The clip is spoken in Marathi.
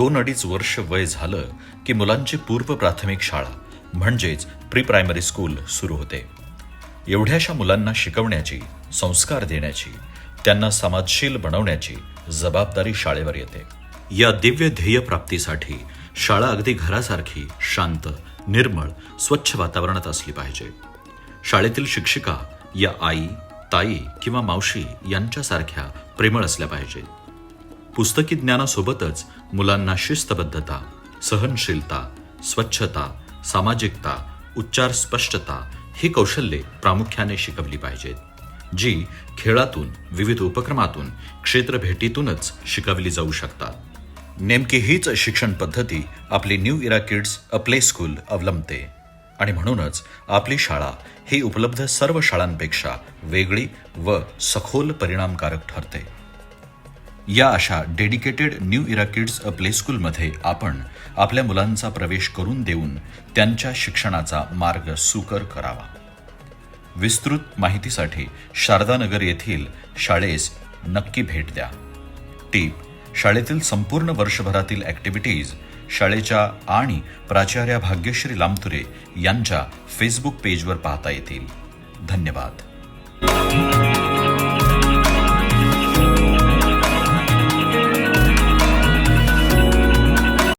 2-2.5 वर्ष वय झालं की मुलांची पूर्व प्राथमिक शाळा म्हणजेच प्री प्रायमरी स्कूल सुरू होते. एवढ्याशा मुलांना शिकवण्याची, संस्कार देण्याची, त्यांना समाजशील बनवण्याची जबाबदारी शाळेवर येते. या दिव्य ध्येय प्राप्तीसाठी शाळा अगदी घरासारखी शांत, निर्मळ, स्वच्छ वातावरणात असली पाहिजे. शाळेतील शिक्षिका या आई, ताई किंवा मावशी यांच्यासारख्या प्रेमळ असल्या पाहिजेत. पुस्तकी ज्ञानासोबतच मुलांना शिस्तबद्धता, सहनशीलता, स्वच्छता, सामाजिकता, उच्चार स्पष्टता ही कौशल्ये प्रामुख्याने शिकवली पाहिजेत, जी खेळातून, विविध उपक्रमातून, क्षेत्रभेटीतूनच शिकवली जाऊ शकतात. नेमकी हीच शिक्षण पद्धती आपली New Era Kids a play school अवलंबते आणि म्हणूनच आपली शाळा ही उपलब्ध सर्व शाळांपेक्षा वेगळी व सखोल परिणामकारक ठरते. या अशा dedicated New Era Kids a play स्कूलमध्ये आपण आपल्या मुलांचा प्रवेश करून देऊन त्यांच्या शिक्षणाचा मार्ग सुकर करावा. विस्तृत माहितीसाठी शारदानगर येथील शाळेस नक्की भेट द्या. टीप: शाळेतील संपूर्ण वर्षभरातील ॲक्टिव्हिटीज शाळेच्या आणि प्राचार्या भाग्यश्री लामतुरे यांच्या फेसबुक पेजवर पाहता येतील. धन्यवाद.